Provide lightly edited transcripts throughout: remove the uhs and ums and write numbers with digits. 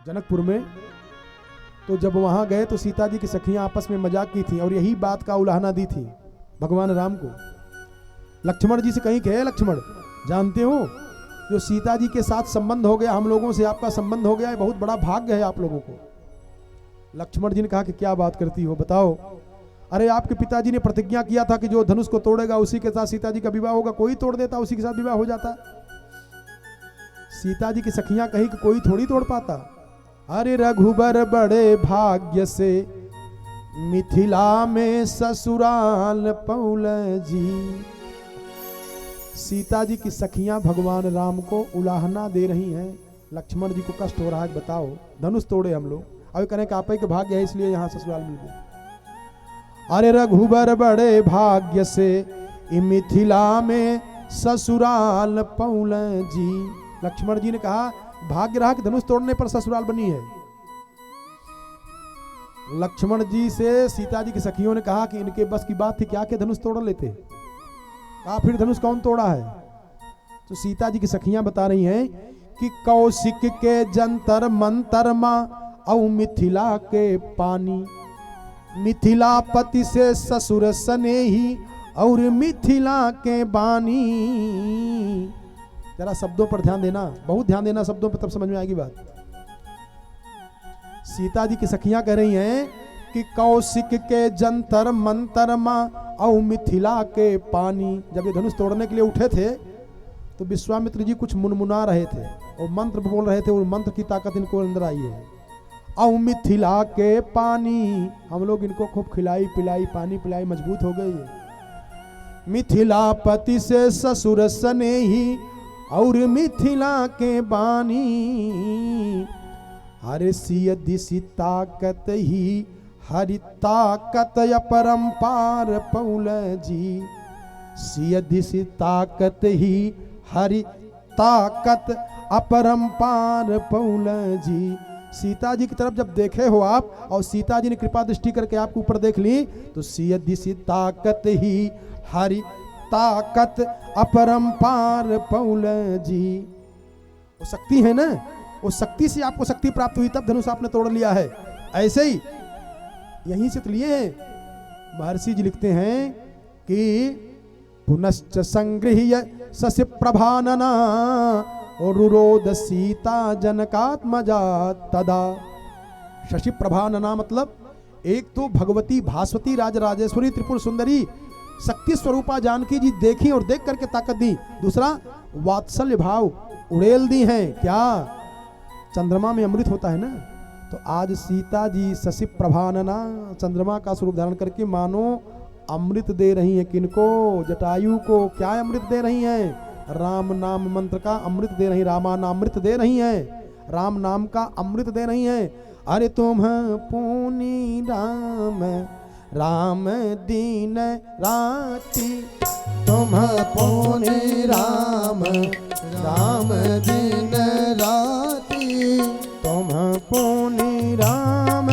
जनकपुर में। तो जब वहां गए तो सीता जी की सखियां आपस में मजाक की थी और यही बात का उलाहना दी थी भगवान राम को। लक्ष्मण जी से कहीं कहे, लक्ष्मण जानते हो जो सीता जी के साथ संबंध हो गया, हम लोगों से आपका संबंध हो गया है, बहुत बड़ा भाग्य है आप लोगों को। लक्ष्मण जी ने कहा कि क्या बात करती हो, बताओ। अरे आपके पिताजी ने प्रतिज्ञा किया था कि जो धनुष को तोड़ेगा उसी के साथ सीता जी का विवाह होगा, कोई तोड़ देता उसी के साथ विवाह हो जाता। सीता जी की सखियां कही कि कोई थोड़ी तोड़ पाता। अरे रघुबर बड़े भाग्य से मिथिला में ससुराल पौल जी। सीता जी की सखियां भगवान राम को उलाहना दे रही हैं, लक्ष्मण जी को कष्ट हो रहा है, बताओ धनुष तोड़े हम लोग, अभी करें कि आप ही के भाग्य है इसलिए यहां ससुराल मिल गया। अरे रघुबर बड़े भाग्य से मिथिला में ससुराल पौल जी। लक्ष्मण जी ने कहा भाग्य रहा कि धनुष तोड़ने पर ससुराल बनी है। लक्ष्मण जी से सीता जी की सखियों ने कहा कि इनके बस की बात थी क्या कि धनुष तोड़ लेते। कहा फिर धनुष कौन तोड़ा है? तो सीता जी की सखियां बता रही हैं कि कौशिक के जंतर मंतर मां औ मिथिला के पानी, मिथिलापति से ससुर स्नेही और मिथिला के बानी। जरा शब्दों पर ध्यान देना, बहुत ध्यान देना शब्दों पर, तब समझ में आएगी बात। सीता जी की सखियां कह रही हैं कि कौशिक के जंतर मंतर मां औ मिथिला के पानी। जब ये धनुष तोड़ने के लिए उठे थे तो विश्वामित्र जी कुछ मुनमुना रहे थे और मंत्र बोल रहे थे और मंत्र की ताकत इनको अंदर आई है। औ मिथिला के पानी, हम लोग इनको खूब खिलाई पिलाई पानी पिलाई मजबूत हो गई है। मिथिलापति से ससुर स्नेही और मिथिला के बानी। हरे सिय दिशि ताकत ही हरि ताकत अपरंपार पौल जी। सिय दिशि ताकत ही हरि ताकत अपरंपार पौल जी। सीता जी की तरफ जब देखे हो आप और सीता जी ने कृपा दृष्टि करके आपके ऊपर देख ली तो सिय दिशि ताकत ही हरि ताकत अपरंपार पौल जी। वो शक्ति है ना, वो शक्ति से आपको शक्ति प्राप्त हुई तब धनुष आपने तोड़ लिया है। ऐसे ही यहीं से तो लिए हैं। महर्षि जी लिखते हैं कि पुनश्च संगृह्य सस्य प्रभानना रुरोध सीता जनकात्मजा तदा। शशि प्रभानना मतलब एक तो भगवती भास्वती राजराजेश्वरी त्रिपुर सुंदरी शक्ति स्वरूपा जानकी जी देखी और देख करके ताकत दी। दूसरा वात्सल्य भाव उड़ेल दी हैं। क्या चंद्रमा में अमृत होता है ना, तो आज सीता जी शशि प्रभानना चंद्रमा का स्वरूप धारण करके मानो अमृत दे रही हैं। किनको? जटायु को। क्या अमृत दे रही हैं? राम नाम मंत्र का अमृत दे रही, रामानामृत दे रही हैं, राम नाम का अमृत दे रही हैं। अरे तुम पुनी राम राम दीन राती, तुम पुनी राम राम दीन राती। तुम पुनी राम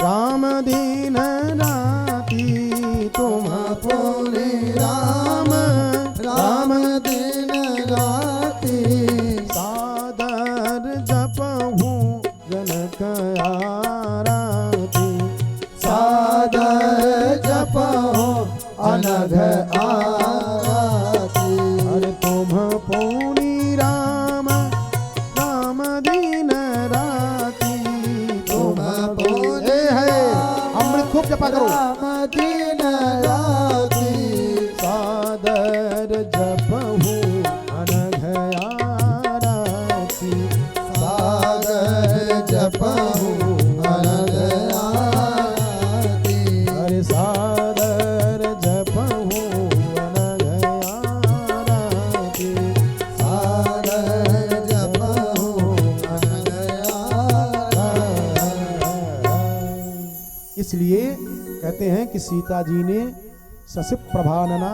राम दीन राती। तुम पुनी राम राम दीन राती। सादर जपहु जनक आरती। सादर जपहु अनघ आरती। अरे तुम पुनी राम राम दीन राती। तुम पुनी है अमृत खूब जपा करो। राम दीन राती। सादर जपहु अनघ आरती। सादर जपहु अनघ आरती। अरे सादर जपहु अनघ आरती। सादर जपहु अनघ आरती। इसलिए कहते हैं कि सीता जी ने शशि प्रभानना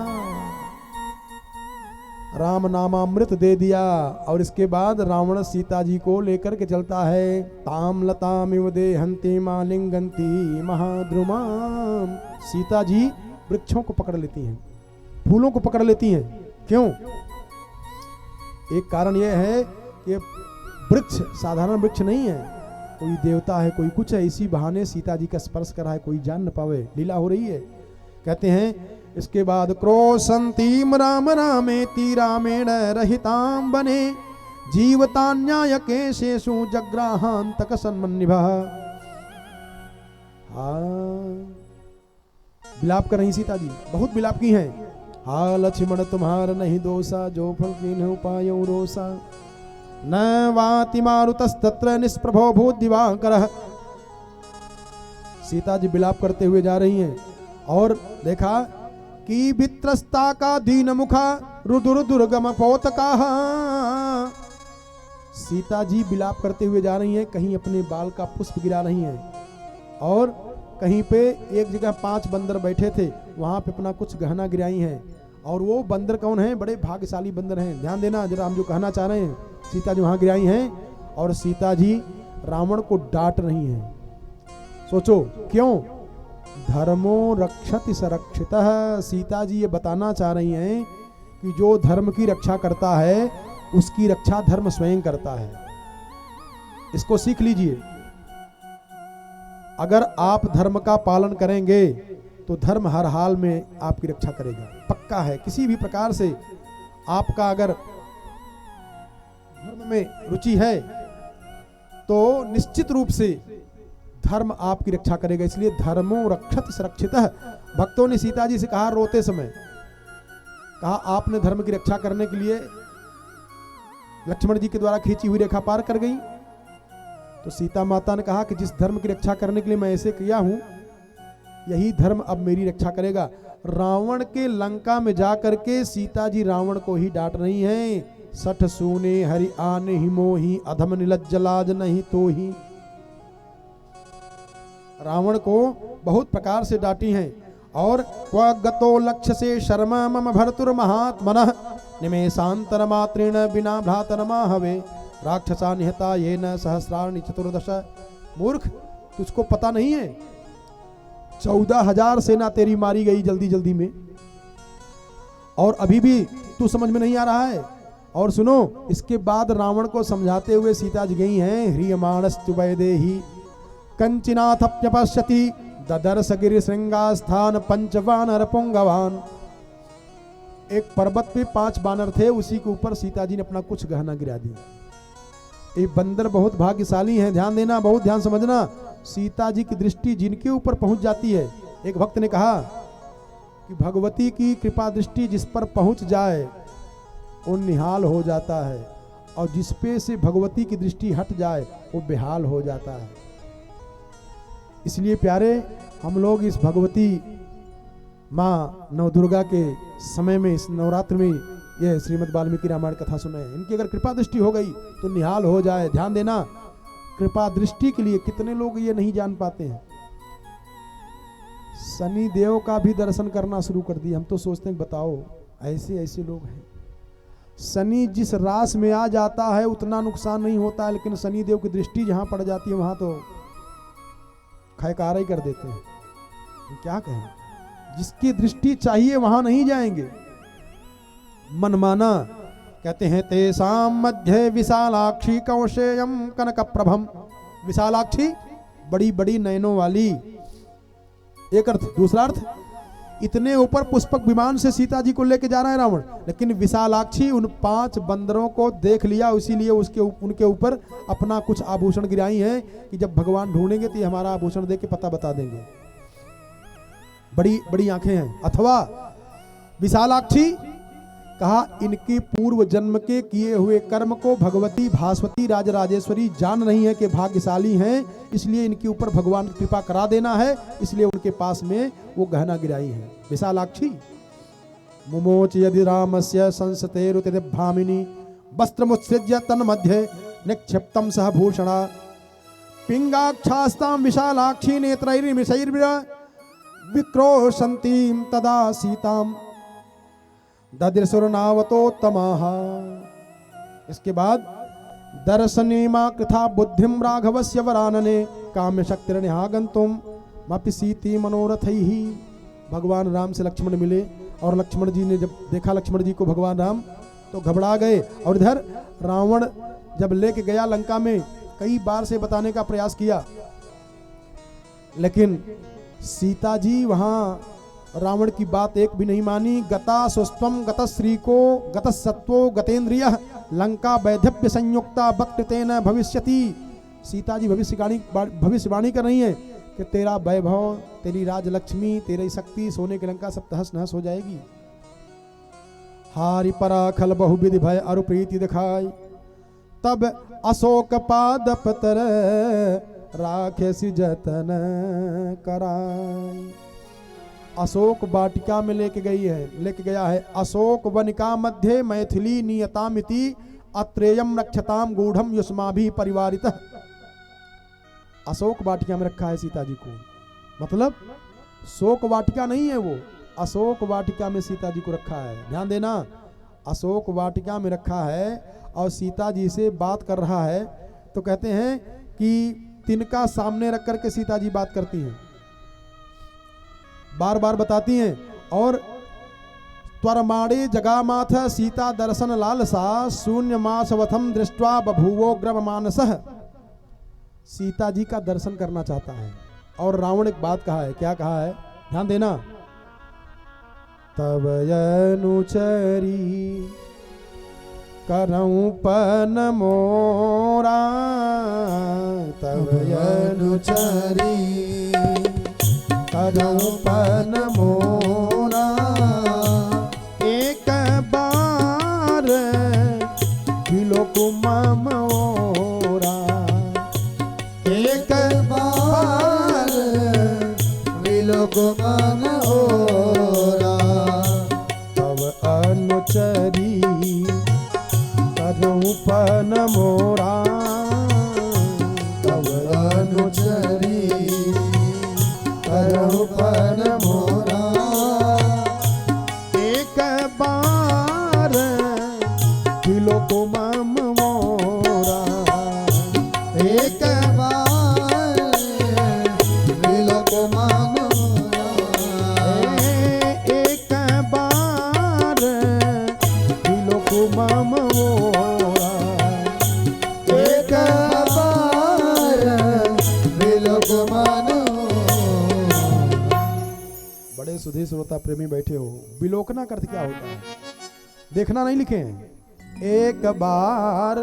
राम नामामृत दे दिया और इसके बाद रावण सीता जी को लेकर के चलता है। ताम लतामिव देहंती मालिंगंती महाद्रुमाम। सीता जी वृक्षों को पकड़ लेती हैं, फूलों को पकड़ लेती हैं। क्यों? एक कारण यह है कि वृक्ष साधारण वृक्ष नहीं है, कोई देवता है, कोई कुछ है, इसी बहाने सीता जी का स्पर्श करा है, कोई जान न पावे, लीला हो रही है। कहते हैं इसके बाद क्रोशंतीम राम रामेति रामेण रहिताम बने जीवतान्याय केशेषु जग्राहांतक सन्मन्निभः। विलाप कर रही सीता जी, बहुत विलाप की हैं। हा लक्ष्मण तुम्हार नहीं दोषा, जो फल कीन्ह उपायो रोषा, न वाति मारुतस्तत्र निष्प्रभो भूत दिवाकरः। सीता जी विलाप करते हुए जा रही हैं और देखा कि भित्रस्ता का दीन मुखा रुदुर दुर्गम पोतका। सीता जी विलाप करते हुए जा रही हैं, कहीं अपने बाल का पुष्प गिरा रही हैं और कहीं पे एक जगह 5 बंदर बैठे थे, वहां पे अपना कुछ गहना गिराई हैं। और वो बंदर कौन है? बड़े भाग्यशाली बंदर हैं। ध्यान देना जरा, हम जो कहना चाह रहे हैं, सीता जी वहां गिराई हैं और सीता जी रावण को डांट रही हैं। सोचो क्यों? धर्मो रक्षति सरक्षितः। सीता जी ये बताना चाह रही हैं कि जो धर्म की रक्षा करता है उसकी रक्षा धर्म स्वयं करता है। इसको सीख लीजिए। अगर आप धर्म का पालन करेंगे तो धर्म हर हाल में आपकी रक्षा करेगा, पक्का है। किसी भी प्रकार से आपका अगर धर्म में रुचि है तो निश्चित रूप से धर्म आपकी रक्षा करेगा। इसलिए धर्मो रक्षति सुरक्षितः। भक्तों ने सीता जी से कहा रोते समय, कहा आपने धर्म की रक्षा करने के लिए लक्ष्मण जी के द्वारा खींची हुई रेखा पार कर गई। तो सीता माता ने कहा कि जिस धर्म की रक्षा करने के लिए मैं ऐसे किया हूं, यही धर्म अब मेरी रक्षा करेगा। रावण के लंका में जाकर के सीता जी रावण को ही डांट रही हैं। सठ सूने हरि आने ही मोही, अधम निलज्ज लाज नहीं तो ही। रावण को बहुत प्रकार से डांटी हैं। और क्व गतो लक्ष्य से शर्मा मम भर्तुर महात्मनः, निमेषांतर मात्रेण बिना भ्रातरमा हवे, राक्षसा निहता ये न सहस्राणि चतुर्दश। मूर्ख, तुझको पता नहीं है 14,000 सेना तेरी मारी गई जल्दी जल्दी में, और अभी भी तू समझ में नहीं आ रहा है। और सुनो, इसके बाद रावण को समझाते हुए सीता जी गई हैं। ह्रियमाणस्तु वैदेही कंचिनाथप्यपश्यति, ददर्श गिरि श्रृंगास्थान पंचवानर पुंगवान। एक पर्वत पे 5 बानर थे, उसी के ऊपर सीता जी ने अपना कुछ गहना गिरा दिया। ये बंदर बहुत भाग्यशाली हैं, ध्यान देना, बहुत ध्यान समझना। सीता जी की दृष्टि जिनके ऊपर पहुंच जाती है, एक भक्त ने कहा कि भगवती की कृपा दृष्टि जिस पर पहुंच जाए वो निहाल हो जाता है, और जिस पे से भगवती की दृष्टि हट जाए वो बेहाल हो जाता है। इसलिए प्यारे, हम लोग इस भगवती माँ नवदुर्गा के समय में, इस नवरात्र में यह श्रीमद् वाल्मीकि रामायण कथा सुने। इनकी अगर कृपा दृष्टि हो गई तो निहाल हो जाए। ध्यान देना, कृपा दृष्टि के लिए कितने लोग ये नहीं जान पाते हैं। शनि देव का भी दर्शन करना शुरू कर दिया। हम तो सोचते हैं बताओ, ऐसे ऐसे लोग हैं। शनि जिस रास में आ जाता है उतना नुकसान नहीं होता है, लेकिन शनि देव की दृष्टि जहां पड़ जाती है वहां तो खैकार ही कर देते हैं। क्या कहें, जिसकी दृष्टि चाहिए वहां नहीं जाएंगे, मनमाना। कहते हैं तेसाम मध्य विशालाक्षी कौशेयम कनक प्रभम। विशालाक्षी, बड़ी बड़ी नयनों वाली, एक अर्थ। दूसरा अर्थ, इतने ऊपर पुष्पक विमान से सीता जी को लेके जा रहा है रावण, लेकिन विशालाक्षी उन 5 बंदरों को देख लिया, इसीलिए उनके ऊपर अपना कुछ आभूषण गिराई हैं कि जब भगवान ढूंढेंगे तो ये हमारा आभूषण देख के पता बता देंगे। बड़ी बड़ी आंखें हैं। अथवा विशालाक्षी, कहा इनके पूर्व जन्म के किए हुए कर्म को भगवती भास्वती राजराजेश्वरी जान रही है कि भाग्यशाली हैं, इसलिए इनके ऊपर भगवान कृपा करा देना है, इसलिए उनके पास में वो गहना गिराई है। विशालाक्षी मुमोच यदि रामस्य संसतेरुते भामिनी, वस्त्रमुत्सृज्य तन्मध्ये निक्षिप्तम सह भूषणा, पिंगाक्षास्तां विशालाक्षी नेत्रैर्विशैर्विक्रोशन्तीं तदा सीताम ददृशुरनावतोत्तमाः। इसके बाद दर्शनीमा कृथा बुद्धिम राघवस्य वरानने, काम्य शक्तिर्निहागंतुम मपि सीति मनोरथैहि। भगवान राम से लक्ष्मण मिले और लक्ष्मण जी ने जब देखा लक्ष्मण जी को भगवान राम तो घबरा गए। और इधर रावण जब लेके गया लंका में कई बार से बताने का प्रयास किया, लेकिन सीता जी वहां रावण की बात एक भी नहीं मानी। गता सुस्त्वम गतश्री को गतसत्वो गतेन्द्रिय लंका वैधव्य संयुक्ता वक्तेन भविष्यति। सीता जी भविष्यवाणी कर रही है कि तेरा वैभव, तेरी राजलक्ष्मी, तेरी शक्ति, सोने की लंका सब तहस नहस हो जाएगी। हारि पराखल बहुविधि भय अरु प्रीति दिखाई, तब अशोक पाद पतर राखे सि जतन कराई। अशोक वाटिका में लेके गया है। अशोक वनिका मध्य मैथिली नियतामिति अत्रेयम रक्षताम गूढ़म युष्माभि परिवारितः। अशोक वाटिका में रखा है सीता जी को, मतलब शोक वाटिका नहीं है वो, अशोक वाटिका में सीता जी को रखा है। ध्यान देना, अशोक वाटिका में रखा है और सीता जी से बात कर रहा है। तो कहते हैं कि तिनका सामने रख करके सीता जी बात करती हैं, बार बार बताती हैं। और त्वरमाणे जगामाथ सीता दर्शन लालसा शून्य मासवथम दृष्ट्वा बभूवोग्रम मानसः। सीता जी का दर्शन करना चाहता है। और रावण एक बात कहा है, क्या कहा है, ध्यान देना। तब अनुचरी करऊं पन मोरा, तब अनुचरी करऊं पन मोरा, एक बार बिलोक मम ओरा, एक बार विलोक मन ओरा। तब अनुचरी करऊं पन मोरा, तब अनुचरी करऊं पन मोरा, एक बार बिलोक मम मोरा, एक बार विलोक मन ओरा। एक बार बिलोक मम मोरा, एक बार विलोक मन ओरा। बड़े सुधे श्रोता प्रेमी बैठे हो, विलोकना का अर्थ क्या होता है, देखना नहीं लिखे हैं। एक बार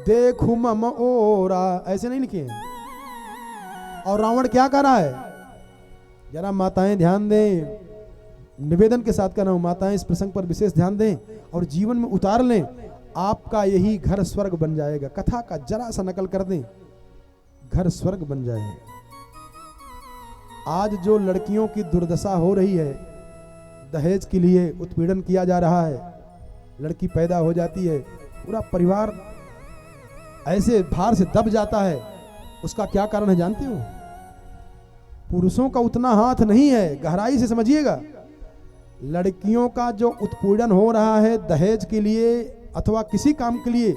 देखू मम ओरा, ऐसे नहीं लिखे हैं। और रावण क्या कर रहा है, जरा माताएं ध्यान दें, निवेदन के साथ कर रहा हूं, माताएं इस प्रसंग पर विशेष ध्यान दें और जीवन में उतार लें। आपका यही घर स्वर्ग बन जाएगा। कथा का जरा सा नकल कर दें, घर स्वर्ग बन जाए। आज जो लड़कियों की दुर्दशा हो रही है, दहेज के लिए उत्पीड़न किया जा रहा है, लड़की पैदा हो जाती है, पूरा परिवार ऐसे भार से दब जाता है, उसका क्या कारण है जानते हो? पुरुषों का उतना हाथ नहीं है, गहराई से समझिएगा। लड़कियों का जो उत्पीड़न हो रहा है दहेज के लिए अथवा किसी काम के लिए,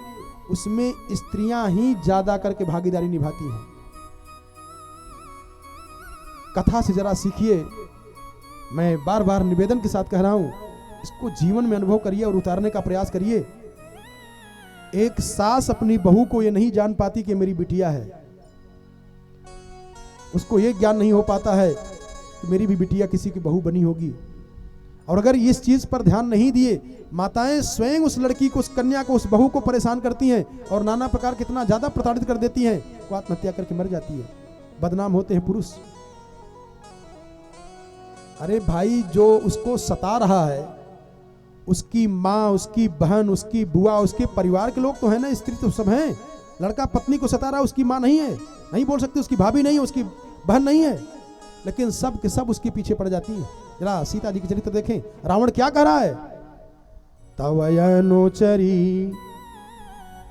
उसमें स्त्रियां ही ज्यादा करके भागीदारी निभाती हैं। कथा से जरा सीखिए, मैं बार बार निवेदन के साथ कह रहा हूं, इसको जीवन में अनुभव करिए और उतारने का प्रयास करिए। एक सास अपनी बहू को यह नहीं जान पाती कि मेरी बिटिया है, उसको यह ज्ञान नहीं हो पाता है कि मेरी भी बिटिया किसी की बहू बनी होगी। और अगर इस चीज पर ध्यान नहीं दिए, माताएं स्वयं उस लड़की को, उस कन्या को, उस बहू को परेशान करती हैं और नाना प्रकार कितना ज्यादा प्रताड़ित कर देती हैं, वो आत्महत्या करके मर जाती है। बदनाम होते हैं पुरुष। अरे भाई, जो उसको सता रहा है, उसकी माँ, उसकी बहन, उसकी बुआ, उसके परिवार के लोग तो है ना, स्त्री तो सब हैं। लड़का पत्नी को सता रहा है, उसकी माँ नहीं है, नहीं बोल सकती, उसकी भाभी नहीं है, उसकी बहन नहीं है, लेकिन सब के सब उसके पीछे पड़ जाती है। जरा सीता जी की चरित्र देखें, रावण क्या कह रहा है। तव अनुचरी,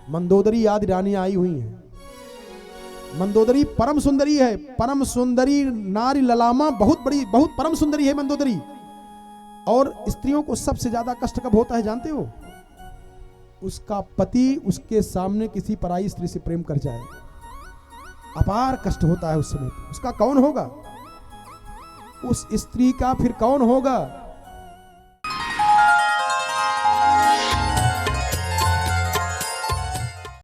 मंदोदरी आदि रानी आई हुई है। मंदोदरी परम सुंदरी है, परम सुंदरी नारी ललामा, बहुत बड़ी, बहुत परम सुंदरी है मंदोदरी। और स्त्रियों को सबसे ज्यादा कष्ट कब होता है जानते हो? उसका पति उसके सामने किसी पराई स्त्री से प्रेम कर जाए, अपार कष्ट होता है उस समय। उसका कौन होगा? उस स्त्री का फिर कौन होगा?